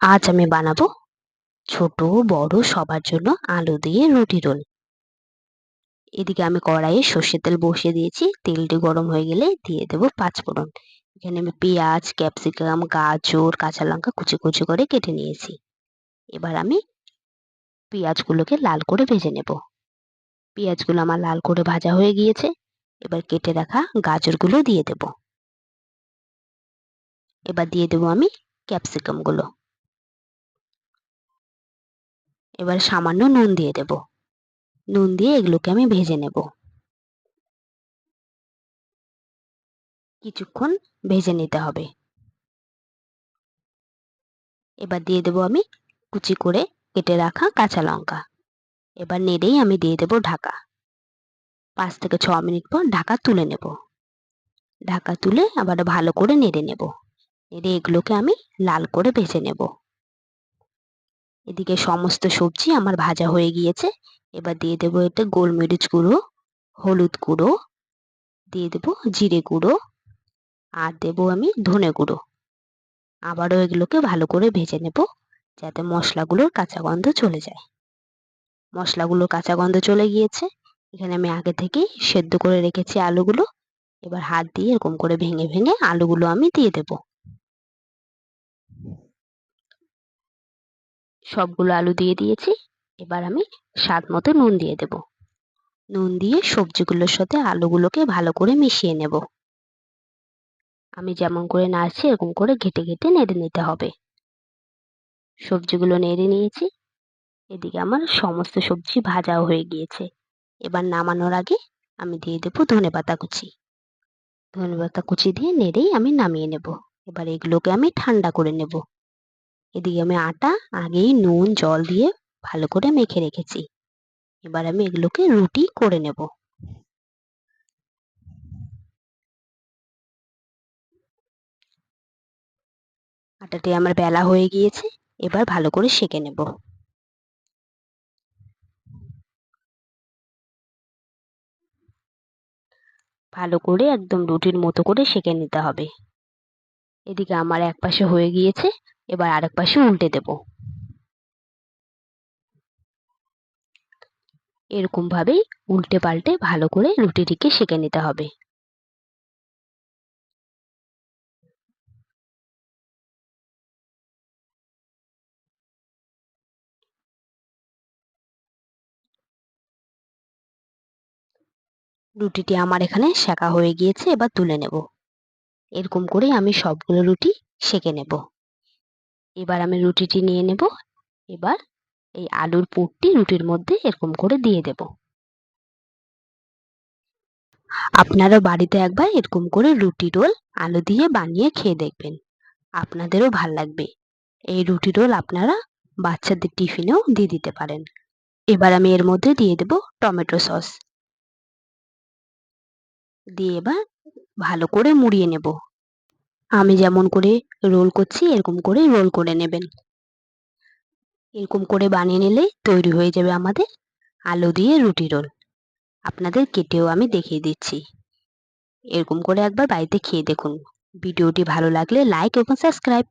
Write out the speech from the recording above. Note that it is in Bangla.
আজ আমি বানাবো ছোট বড় সবার জন্য আলু দিয়ে রুটি রোল। এদিকে আমি কড়াইয়ে সর্ষের তেল বসিয়ে দিয়েছি। তেলটি গরম হয়ে গেলে দিয়ে দেবো পাঁচফোড়ন। এখানে আমি পেঁয়াজ, ক্যাপসিকাম, গাজর, কাঁচা লঙ্কা কুচি কুচি করে কেটে নিয়েছি। এবার আমি পেঁয়াজগুলোকে লাল করে ভেজে নেব। পেঁয়াজগুলো আমার লাল করে ভাজা হয়ে গিয়েছে। এবার কেটে রাখা গাজরগুলো দিয়ে দেব। এবার দিয়ে দেবো আমি ক্যাপসিকামগুলো। এবার সামান্য নুন দিয়ে দেব। নুন দিয়ে এগুলোকে আমি ভেজে নেব। কিছুক্ষণ ভেজে নিতে হবে। এবার দিয়ে দেবো আমি কুচি করে কেটে রাখা কাঁচা লঙ্কা। এবার নেড়েই আমি দিয়ে দেবো ঢাকা। ৫ থেকে ৬ মিনিট পর ঢাকা তুলে নেব। ঢাকা তুলে আবার ভালো করে নেড়ে নেব। নেড়ে এগুলোকে আমি লাল করে ভেজে নেব। এদিকে সমস্ত সবজি আমার ভাজা হয়ে গিয়েছে। এবার দিয়ে দেবো এতে গোলমরিচ গুঁড়ো, হলুদ গুঁড়ো, দিয়ে দেবো জিরে গুঁড়ো, আর দেবো আমি ধনে গুঁড়ো। আবারও এগুলোকে ভালো করে ভেজে নেব যাতে মশলাগুলোর কাঁচা গন্ধ চলে যায়। মশলাগুলোর কাঁচা গন্ধ চলে গিয়েছে। এখানে আমি আগে থেকেই সেদ্ধ করে রেখেছি আলুগুলো। এবার হাত দিয়ে এরকম করে ভেঙে ভেঙে আলুগুলো আমি দিয়ে দেব। সবগুলো আলু দিয়ে দিয়েছি। এবার আমি স্বাদ মতো নুন দিয়ে দেব। নুন দিয়ে সবজিগুলোর সাথে আলুগুলোকে ভালো করে মিশিয়ে নেব। আমি যেমন করে নাড়ছি এরকম করে ঘেঁটে ঘেঁটে নেড়ে নিতে হবে। সবজিগুলো নেড়ে নিয়েছি। এদিকে আমার সমস্ত সবজি ভাজাও হয়ে গিয়েছে। এবার নামানোর আগে আমি দিয়ে দেব ধনেপাতা কুচি। ধনেপাতা কুচি দিয়ে নেড়েই আমি নামিয়ে নেব। এবার এগুলোকে আমি ঠান্ডা করে নেব। এদিকে আমি আটা আগেই নুন জল দিয়ে ভালো করে মেখে রেখেছি। এবার আমি এগুলোকে রুটি করে নেব। আটাটি আমার বেলা হয়ে গিয়েছে। এবার ভালো করে সেঁকে নেব। ভালো করে একদম রুটির মতো করে সেঁকে নিতে হবে। এদিকে আমার এক পাশে হয়ে গিয়েছে। এবার আরেক পাশে উল্টে দেব। এরকম ভাবেই উল্টে পাল্টে ভালো করে রুটিটিকে সেঁকে নিতে হবে। রুটিটি আমার এখানে সেঁকা হয়ে গিয়েছে। এবার তুলে নেব। এরকম করে আমি সবগুলো রুটি সেঁকে নেব। এবার আমি রুটিটি নিয়ে নেব। এবার এই আলুর পুরটি রুটির মধ্যে এরকম করে দিয়ে দেব। আপনারা বাড়িতে একবার এরকম করে রুটি রোল আলু দিয়ে বানিয়ে খেয়ে দেখবেন। আপনাদেরও ভাল লাগবে। এই রুটি রোল আপনারা বাচ্চাদের টিফিনেও দিয়ে দিতে পারেন। এবার আমি এর মধ্যে দিয়ে দেব টমেটো সস। দিয়ে এবার ভালো করে মুড়িয়ে নেব। আমি যেমন করে রোল করছি এরকম করে রোল করে নেবেন। এরকম করে বানিয়ে নিলেই তৈরি হয়ে যাবে আমাদের আলু দিয়ে রুটি রোল। আপনাদের কেটেও আমি দেখিয়ে দিচ্ছি। এরকম করে একবার বাড়িতে খেয়ে দেখুন। ভিডিওটি ভালো লাগলে লাইক এবং সাবস্ক্রাইব